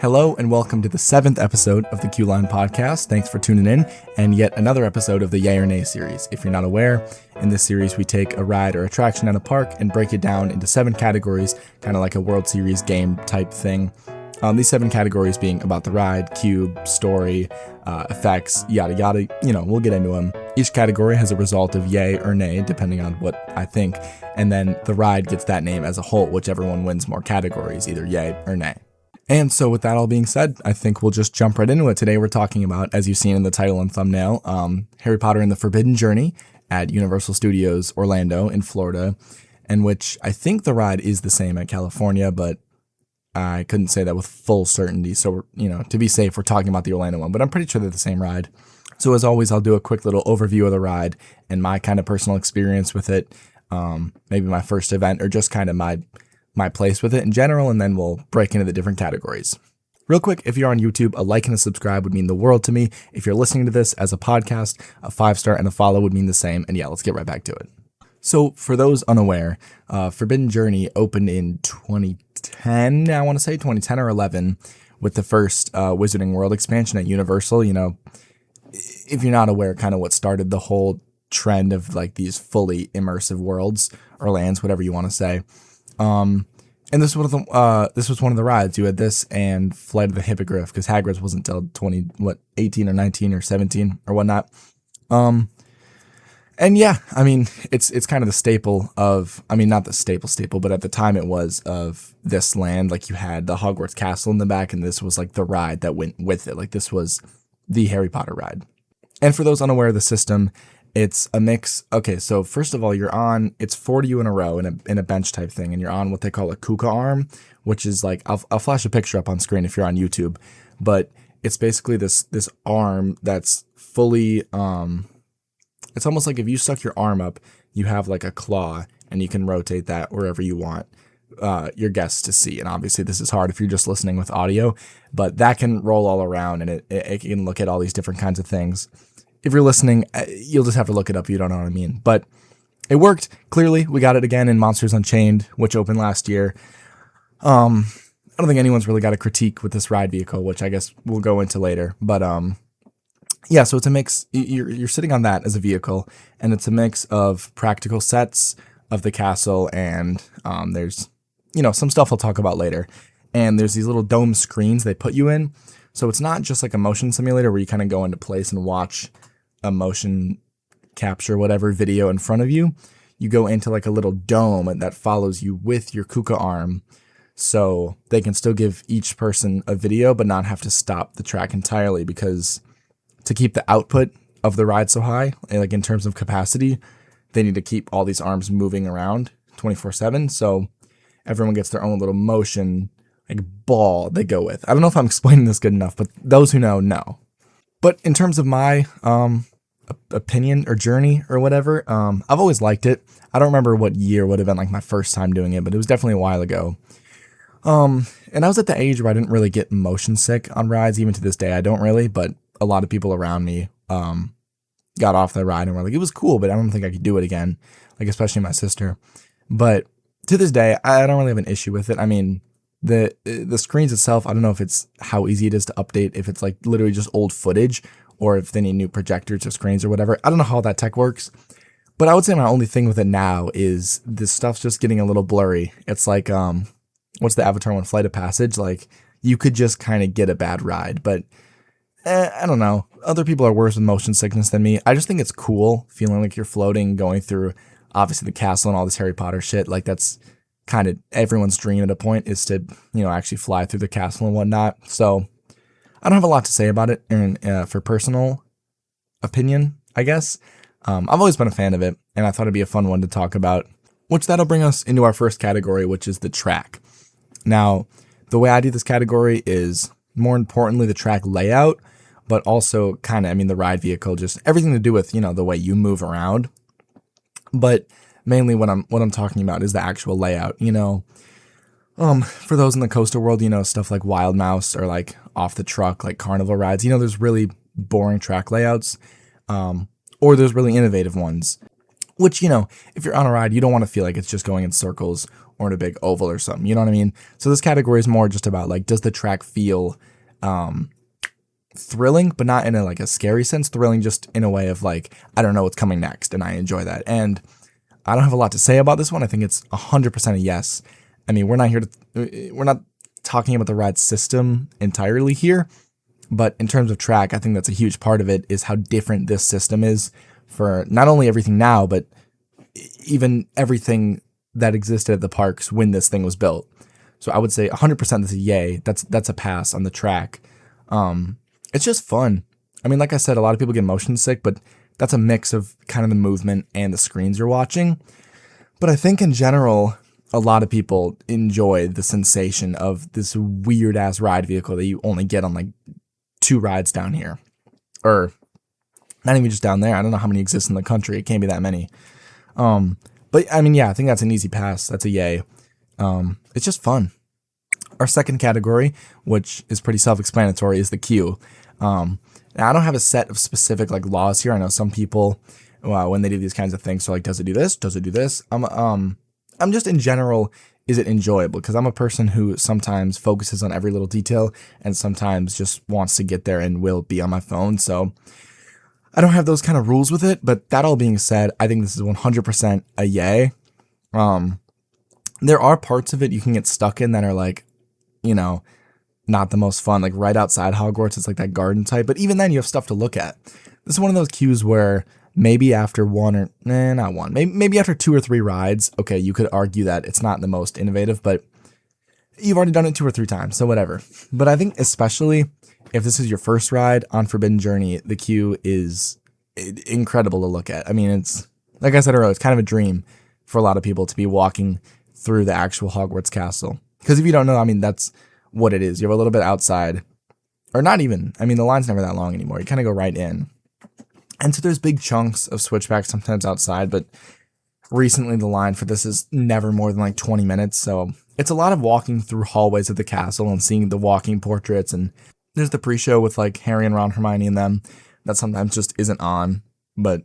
Hello and welcome to the 7th episode of the Q-Line podcast. Thanks for tuning in, and yet another episode of the Yay or Nay series. If you're not aware, in this series we take a ride or attraction at a park and break it down into 7 categories, kind of like a World Series game type thing. These 7 categories being about the ride, cube, story, effects, yada yada, we'll get into them. Each category has a result of yay or nay, depending on what I think, and then the ride gets that name as a whole, whichever one wins more categories, either yay or nay. And so with that all being said, I think we'll just jump right into it. Today we're talking about, as you've seen in the title and thumbnail, Harry Potter and the Forbidden Journey at Universal Studios Orlando in Florida, in which I think the ride is the same at California, but I couldn't say that with full certainty. So, to be safe, we're talking about the Orlando one, but I'm pretty sure they're the same ride. So as always, I'll do a quick little overview of the ride and my kind of personal experience with it, maybe my first event or just kind of my place with it in general, and then we'll break into the different categories. Real quick, if you're on YouTube, a like and a subscribe would mean the world to me. If you're listening to this as a podcast, a 5-star and a follow would mean the same. And yeah, let's get right back to it. So for those unaware, Forbidden Journey opened in 2010, I want to say 2010 or 11, with the first Wizarding World expansion at Universal. If you're not aware, kind of what started the whole trend of like these fully immersive worlds or lands, whatever you want to say. And this was one of the rides. You had this and Flight of the Hippogriff, because Hagrid's wasn't until 18 or 19 or 17 or whatnot. And yeah, I mean, it's kind of the staple of, not the staple, but at the time it was of this land. Like you had the Hogwarts Castle in the back, and this was like the ride that went with it. Like this was the Harry Potter ride. And for those unaware of the system, it's a mix. Okay, so first of all, it's 4 to you in a row in a bench type thing, and you're on what they call a Kuka arm, which is like, I'll flash a picture up on screen if you're on YouTube, but it's basically this arm that's fully, it's almost like if you suck your arm up, you have like a claw, and you can rotate that wherever you want your guests to see. And obviously this is hard if you're just listening with audio, but that can roll all around, and it can look at all these different kinds of things. If you're listening, you'll just have to look it up if you don't know what I mean. But it worked. Clearly, we got it again in Monsters Unchained, which opened last year. I don't think anyone's really got a critique with this ride vehicle, which I guess we'll go into later. But yeah, so it's a mix. You're sitting on that as a vehicle, and it's a mix of practical sets of the castle, and there's some stuff I'll talk about later. And there's these little dome screens they put you in. So it's not just like a motion simulator where you kind of go into place and watch a motion capture, whatever video in front of you. You go into like a little dome that follows you with your Kuka arm, so they can still give each person a video but not have to stop the track entirely, because to keep the output of the ride so high, like in terms of capacity, they need to keep all these arms moving around 24/7, so everyone gets their own little motion like ball they go with. I don't know if I'm explaining this good enough, but those who know. But in terms of my opinion or journey or whatever, I've always liked it. I don't remember what year would have been like my first time doing it, but it was definitely a while ago. And I was at the age where I didn't really get motion sick on rides. Even to this day, I don't really, but a lot of people around me got off the ride and were like, it was cool, but I don't think I could do it again, like especially my sister. But to this day, I don't really have an issue with it. I mean, the screens itself, I don't know if it's how easy it is to update, if it's like literally just old footage, or if they need new projectors or screens or whatever. I don't know how that tech works, but I would say my only thing with it now is this stuff's just getting a little blurry. It's like, what's the Avatar one, Flight of Passage? Like, you could just kind of get a bad ride, but I don't know. Other people are worse with motion sickness than me. I just think it's cool feeling like you're floating, going through, obviously, the castle and all this Harry Potter shit. Like, that's kind of everyone's dream at a point, is to, actually fly through the castle and whatnot. So I don't have a lot to say about it for personal opinion, I guess. I've always been a fan of it, and I thought it'd be a fun one to talk about, which that'll bring us into our first category, which is the track. Now, the way I do this category is, more importantly, the track layout, but also kind of, the ride vehicle, just everything to do with, the way you move around. But mainly what I'm talking about is the actual layout, for those in the coastal world, stuff like Wild Mouse or like Off the Truck, like carnival rides, there's really boring track layouts, or there's really innovative ones, which, if you're on a ride, you don't want to feel like it's just going in circles or in a big oval or something. You know what I mean? So this category is more just about like, does the track feel thrilling, but not in a like a scary sense, thrilling just in a way of like, I don't know what's coming next, and I enjoy that. And I don't have a lot to say about this one. I think it's 100% a yes. I mean, we're not talking about the ride system entirely here, but in terms of track, I think that's a huge part of it, is how different this system is for not only everything now, but even everything that existed at the parks when this thing was built. So I would say 100% that's a yay. That's a pass on the track. It's just fun. I mean, like I said, a lot of people get motion sick, but that's a mix of kind of the movement and the screens you're watching. But I think in general, a lot of people enjoy the sensation of this weird ass ride vehicle that you only get on like 2 rides down here, or not even just down there. I don't know how many exist in the country. It can't be that many. But I mean, yeah, I think that's an easy pass. That's a yay. It's just fun. Our second category, which is pretty self-explanatory, is the queue. Now I don't have a set of specific like laws here. I know some people, when they do these kinds of things, so like, does it do this? Does it do this? I'm just in general, is it enjoyable? Because I'm a person who sometimes focuses on every little detail and sometimes just wants to get there and will be on my phone. So I don't have those kind of rules with it. But that all being said, I think this is 100% a yay. There are parts of it you can get stuck in that are like, you know, not the most fun, like right outside Hogwarts. It's like that garden type, but even then you have stuff to look at. This is one of those queues where maybe after maybe after 2 or 3 rides, okay, you could argue that it's not the most innovative, but you've already done it 2 or 3 times, so whatever. But I think especially if this is your first ride on Forbidden Journey, the queue is incredible to look at. I mean, it's, like I said earlier, it's kind of a dream for a lot of people to be walking through the actual Hogwarts castle. Because if you don't know, I mean, that's what it is. You're a little bit outside, or not even. I mean, the line's never that long anymore. You kind of go right in. And so there's big chunks of switchbacks sometimes outside, but recently the line for this is never more than like 20 minutes. So it's a lot of walking through hallways of the castle and seeing the walking portraits. And there's the pre-show with like Harry and Ron, Hermione and them that sometimes just isn't on. But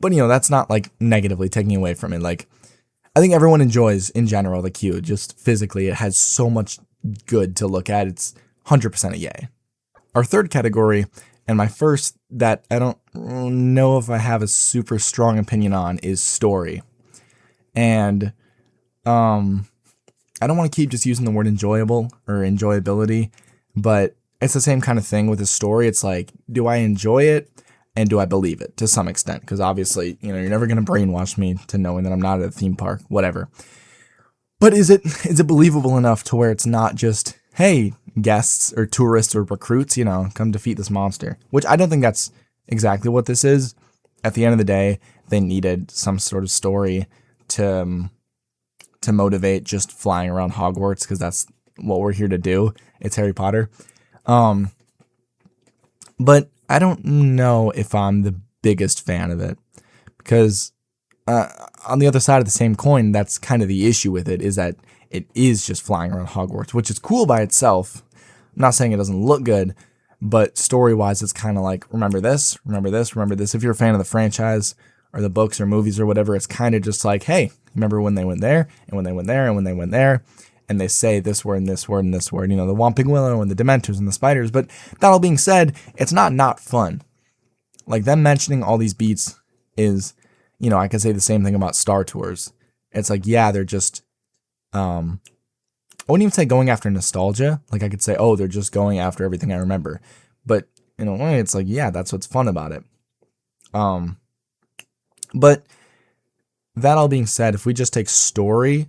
you know, that's not like negatively taking away from it. Like, I think everyone enjoys, in general, the queue. Just physically, it has so much good to look at. It's 100% a yay. Our third category, and my first that I don't know if I have a super strong opinion on, is story. And I don't want to keep just using the word enjoyable or enjoyability, but it's the same kind of thing with a story. It's like, do I enjoy it? And do I believe it to some extent? Because obviously, you know, you're never going to brainwash me to knowing that I'm not at a theme park, whatever. But is it believable enough to where it's not just, hey, guests or tourists or recruits, you know, come defeat this monster? Which I don't think that's exactly what this is. At the end of the day, they needed some sort of story to motivate just flying around Hogwarts, because that's what we're here to do. It's Harry Potter. But I don't know if I'm the biggest fan of it, because on the other side of the same coin, that's kind of the issue with it, is that it is just flying around Hogwarts, which is cool by itself. I'm not saying it doesn't look good, but story-wise, it's kind of like, remember this, remember this, remember this. If you're a fan of the franchise or the books or movies or whatever, it's kind of just like, hey, remember when they went there, and when they went there, and when they went there, and they say this word and this word and this word, you know, the Whomping Willow and the Dementors and the spiders. But that all being said, it's not fun. Like, them mentioning all these beats is, you know, I could say the same thing about Star Tours. It's like, yeah, they're just, I wouldn't even say going after nostalgia. Like, I could say, oh, they're just going after everything I remember. But in a way, it's like, yeah, that's what's fun about it. But that all being said, if we just take story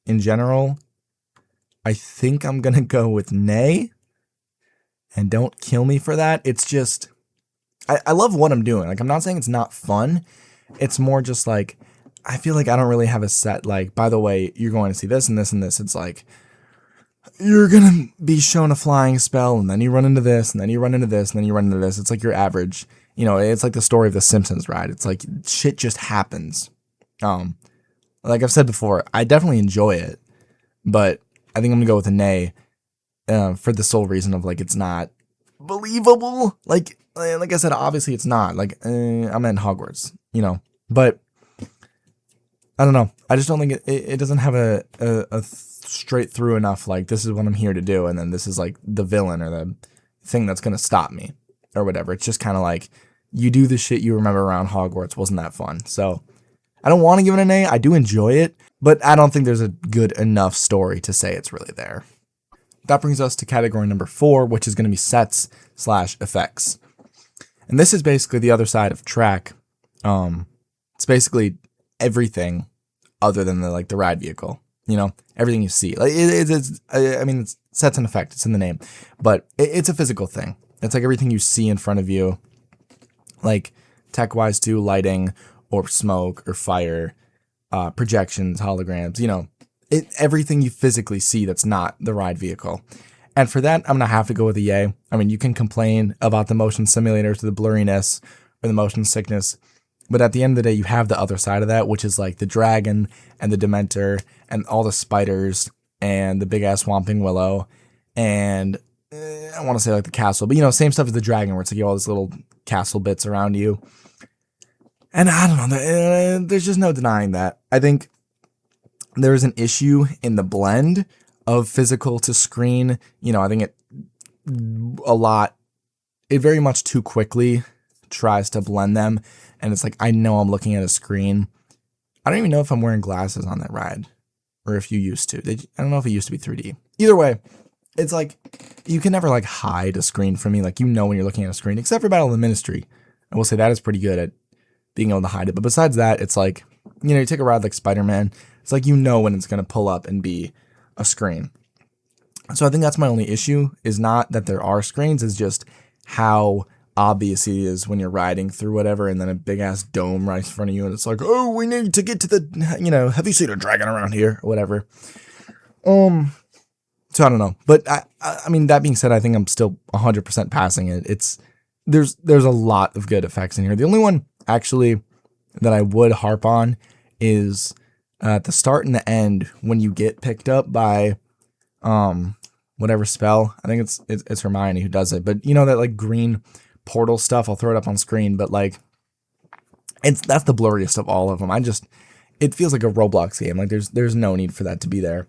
in general, I think I'm going to go with nay. And don't kill me for that. It's just, I love what I'm doing. Like, I'm not saying it's not fun. It's more just like, I feel like I don't really have a set, like, by the way, you're going to see this and this and this. It's like, you're going to be shown a flying spell, and then you run into this, and then you run into this, and then you run into this. It's like your average, you know, it's like the story of the Simpsons ride. It's like, shit just happens. Like I've said before, I definitely enjoy it, but I think I'm gonna go with a nay, for the sole reason of, like, it's not believable. Like I said, obviously it's not. Like, I'm in Hogwarts, you know. But I don't know. I just don't think it doesn't have a straight through enough, like, this is what I'm here to do, and then this is like the villain or the thing that's going to stop me or whatever. It's just kind of like, you do the shit you remember around Hogwarts. Wasn't that fun? So I don't want to give it an A. I do enjoy it, but I don't think there's a good enough story to say it's really there. That brings us to category number 4, which is going to be sets / effects. And this is basically the other side of track. It's basically everything other than the ride vehicle. You know, everything you see. Like it's sets and effect. It's in the name, but it's a physical thing. It's like everything you see in front of you, like tech-wise too, lighting or smoke or fire, projections, holograms. You know, everything you physically see that's not the ride vehicle. And for that, I'm gonna have to go with a yay. I mean, you can complain about the motion simulators, the blurriness, or the motion sickness. But at the end of the day, you have the other side of that, which is like the dragon and the Dementor and all the spiders and the big ass Swamping Willow and I want to say like the castle, but you know, same stuff as the dragon where it's like you have all these little castle bits around you. And I don't know, there's just no denying that. I think there's an issue in the blend of physical to screen. You know, I think it very much too quickly tries to blend them. And it's like, I know I'm looking at a screen. I don't even know if I'm wearing glasses on that ride or if you used to. I don't know if it used to be 3D. Either way, it's like, you can never like hide a screen from me. Like, you know when you're looking at a screen, except for Battle of the Ministry. I will say that is pretty good at being able to hide it. But besides that, it's like, you know, you take a ride like Spider-Man. It's like, you know when it's going to pull up and be a screen. So I think that's my only issue, is not that there are screens, it's just how obvious it is when you're riding through whatever, and then a big ass dome right in front of you, and it's like, oh, we need to get to the, you know, have you seen a dragon around here or whatever. So I don't know, but I mean, that being said, I think I'm still 100% passing it. There's a lot of good effects in here. The only one actually that I would harp on is at the start and the end when you get picked up by whatever spell. I think it's Hermione who does it, but you know that like green portal stuff. I'll throw it up on screen, but like that's the blurriest of all of them. It feels like a Roblox game. Like there's no need for that to be there.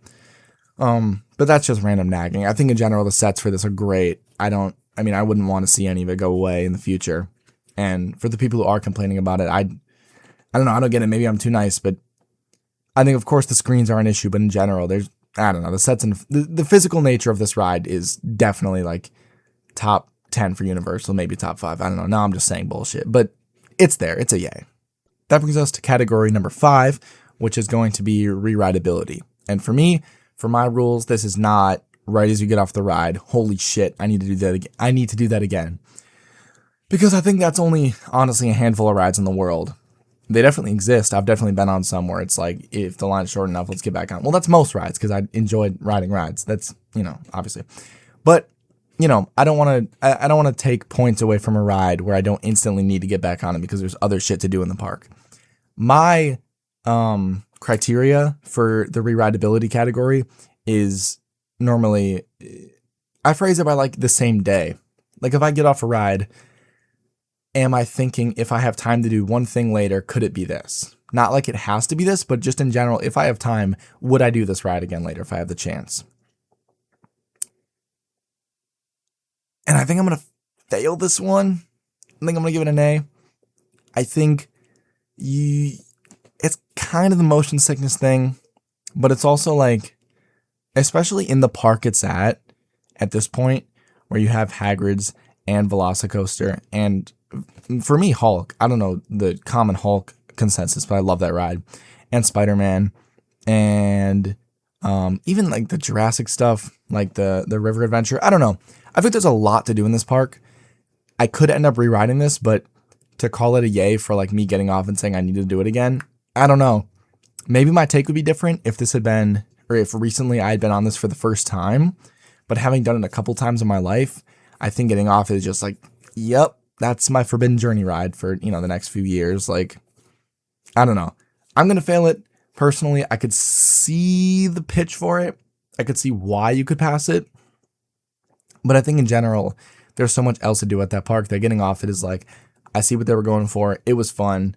But that's just random nagging. I think in general the sets for this are great. I wouldn't want to see any of it go away in the future. And for the people who are complaining about it, I don't know, I don't get it. Maybe I'm too nice, but I think of course the screens are an issue, but in general, the sets and the physical nature of this ride is definitely like top 10 for Universal, maybe top 5. I don't know. Now I'm just saying bullshit, but it's there. It's a yay. That brings us to category number 5, which is going to be Re-Rideability. And for me, for my rules, this is not right as you get off the ride. Holy shit, I need to do that again. I need to do that again. Because I think that's only, honestly, a handful of rides in the world. They definitely exist. I've definitely been on some where it's like, if the line's short enough, let's get back on. Well, that's most rides, because I enjoyed riding rides. That's, you know, obviously. But, you know, I don't want to take points away from a ride where I don't instantly need to get back on it because there's other shit to do in the park. My criteria for the Re-Rideability category is normally, I phrase it by like the same day. Like if I get off a ride, am I thinking if I have time to do one thing later, could it be this? Not like it has to be this, but just in general, if I have time, would I do this ride again later if I have the chance? And I think I'm going to fail this one. I think I'm going to give it an A. I think it's kind of the motion sickness thing, but it's also like, especially in the park it's at this point, where you have Hagrid's and Velocicoaster, and for me, Hulk. I don't know the common Hulk consensus, but I love that ride. And Spider-Man, and even like the Jurassic stuff, like the River Adventure. I don't know. I think there's a lot to do in this park. I could end up rewriting this, but to call it a yay for like me getting off and saying I need to do it again, I don't know. Maybe my take would be different if this had been, or if recently I had been on this for the first time, but having done it a couple times in my life, I think getting off is just like, yep, that's my Forbidden Journey ride for, you know, the next few years. Like, I don't know. I'm going to fail it. Personally, I could see the pitch for it. I could see why you could pass it. But I think in general, there's so much else to do at that park that getting off it is like, I see what they were going for. It was fun.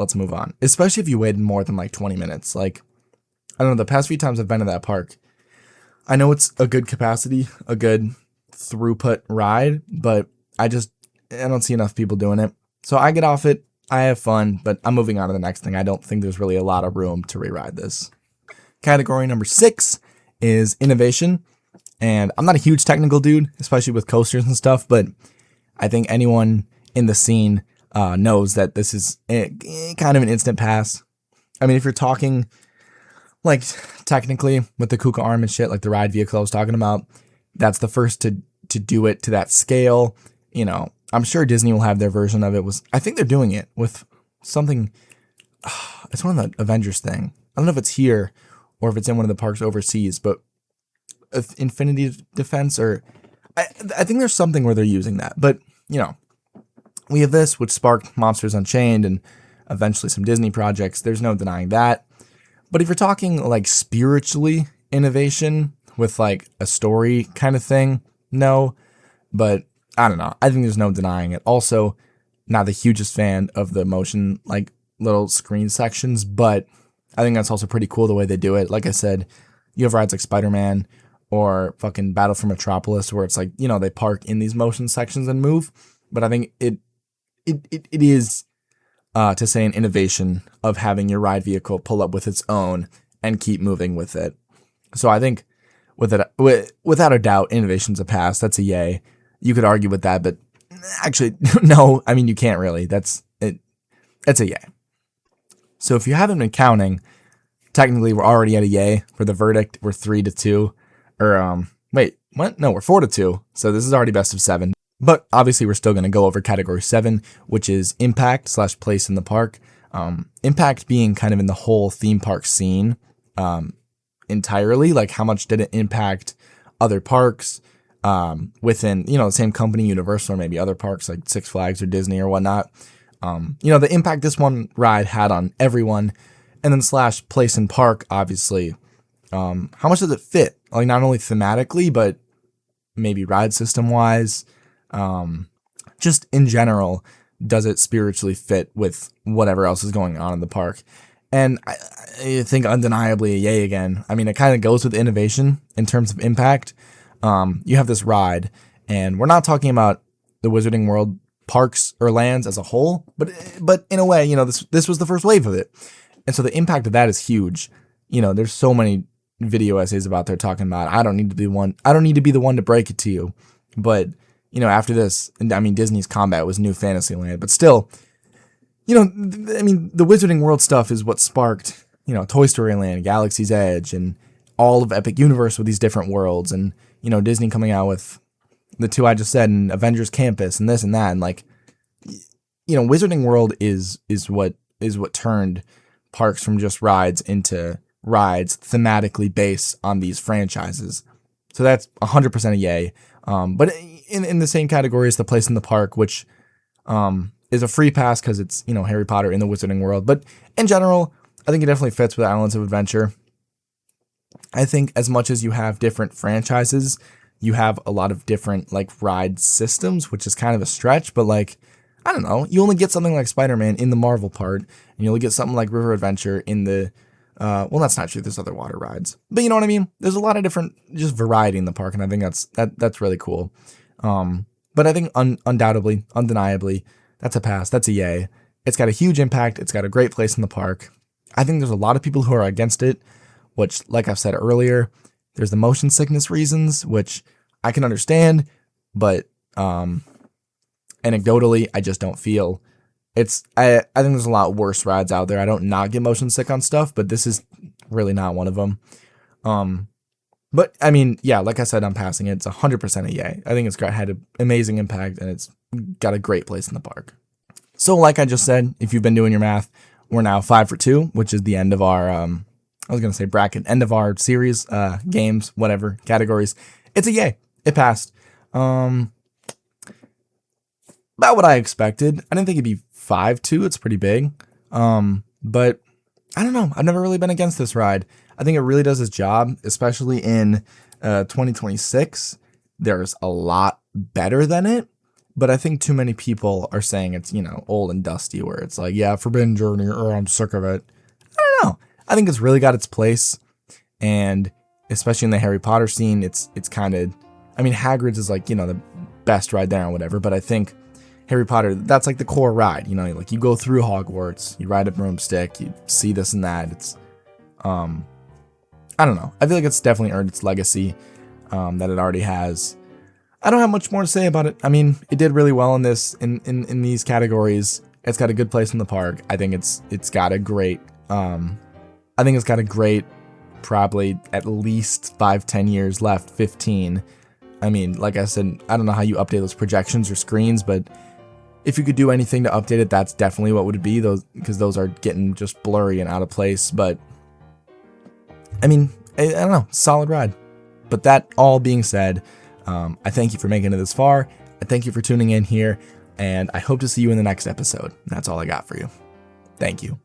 let's move on. Especially if you waited more than like 20 minutes. Like, I don't know, the past few times I've been to that park, I know it's a good capacity, a good throughput ride, but I don't see enough people doing it. So I get off it, I have fun, but I'm moving on to the next thing. I don't think there's really a lot of room to re-ride this. Category number 6 is innovation. And I'm not a huge technical dude, especially with coasters and stuff, but I think anyone in the scene knows that this is kind of an instant pass. I mean, if you're talking like technically with the Kuka arm and shit, like the ride vehicle I was talking about, that's the first to do it to that scale. You know, I'm sure Disney will have their version of it. I think they're doing it with something. It's one of the Avengers thing. I don't know if it's here or if it's in one of the parks overseas, but Infinity Defense, or I think there's something where they're using that. But, you know, we have this, which sparked Monsters Unchained and eventually some Disney projects. There's no denying that. But if you're talking like spiritually innovation with like a story kind of thing, no. But I don't know. I think there's no denying it. Also, not the hugest fan of the motion, like little screen sections, but I think that's also pretty cool the way they do it. Like I said, you have rides like Spider-Man or fucking Battle for Metropolis where it's like, you know, they park in these motion sections and move. But I think it is, to say, an innovation of having your ride vehicle pull up with its own and keep moving with it. So I think without a doubt, innovation's a pass. That's a yay. You could argue with that, but actually, no. I mean, you can't really. That's it. That's a yay. So if you haven't been counting, technically we're already at a yay for the verdict. We're 3-2, or wait, what? No, we're 4-2. So this is already best of 7. But obviously, we're still going to go over category 7, which is impact / place in the park. Impact being kind of in the whole theme park scene entirely. Like, how much did it impact other parks within, you know, the same company, Universal, or maybe other parks like Six Flags or Disney or whatnot. You know, the impact this one ride had on everyone. And then / place in park, obviously. How much does it fit? Like, not only thematically, but maybe ride system wise. Just in general, does it spiritually fit with whatever else is going on in the park? And I think undeniably a yay again. I mean, it kind of goes with innovation in terms of impact. You have this ride, and we're not talking about the Wizarding World parks or lands as a whole, but in a way, you know, this was the first wave of it. And so the impact of that is huge. You know, there's so many video essays about there talking about, I don't need to be the one to break it to you. But, you know, after this, I mean, Disney's Combat was New Fantasyland, but still, you know, I mean, the Wizarding World stuff is what sparked, you know, Toy Story Land, Galaxy's Edge, and all of Epic Universe with these different worlds, and, you know, Disney coming out with the 2 I just said, and Avengers Campus, and this and that, and like, you know, Wizarding World is what turned parks from just rides into rides thematically based on these franchises. So that's 100% a yay. But in the same category as the place in the park, which is a free pass because it's, you know, Harry Potter in the Wizarding World. But in general, I think it definitely fits with Islands of Adventure. I think as much as you have different franchises, you have a lot of different like ride systems, which is kind of a stretch, but like, I don't know, you only get something like Spider-Man in the Marvel part, and you only get something like River Adventure in the, well, that's not true, there's other water rides, but you know what I mean? There's a lot of different, just variety in the park, and I think that's really cool. But I think undoubtedly, undeniably, that's a pass, that's a yay. It's got a huge impact, it's got a great place in the park. I think there's a lot of people who are against it, which, like I've said earlier, there's the motion sickness reasons, which I can understand, but anecdotally, I just don't feel it's. I think there's a lot worse rides out there. I don't not get motion sick on stuff, but this is really not one of them. But I mean, yeah, like I said, I'm passing it. It's 100% a yay. I think it's had an amazing impact, and it's got a great place in the park. So, like I just said, if you've been doing your math, we're now 5 for 2, which is the end of our I was gonna say bracket, end of our series, games, whatever categories. It's a yay. It passed. About what I expected. I didn't think it'd be 5-2. It's pretty big. But I don't know. I've never really been against this ride. I think it really does its job, especially in 2026. There's a lot better than it. But I think too many people are saying it's, old and dusty, where it's like, yeah, Forbidden Journey, or I'm sick of it. I don't know. I think it's really got its place. And especially in the Harry Potter scene, it's kind of, Hagrid's is like, the best ride there or whatever. But I think Harry Potter, that's like the core ride, like you go through Hogwarts, you ride a broomstick, you see this and that. It's, I don't know. I feel like it's definitely earned its legacy that it already has. I don't have much more to say about it. It did really well in this, in these categories. It's got a good place in the park. I think it's got a great, probably at least 5-10 years left, 15. Like I said, I don't know how you update those projections or screens, but if you could do anything to update it, that's definitely what would be those, because those are getting just blurry and out of place. But I don't know, solid ride. But that all being said, I thank you for making it this far. I thank you for tuning in here, and I hope to see you in the next episode. That's all I got for you. Thank you.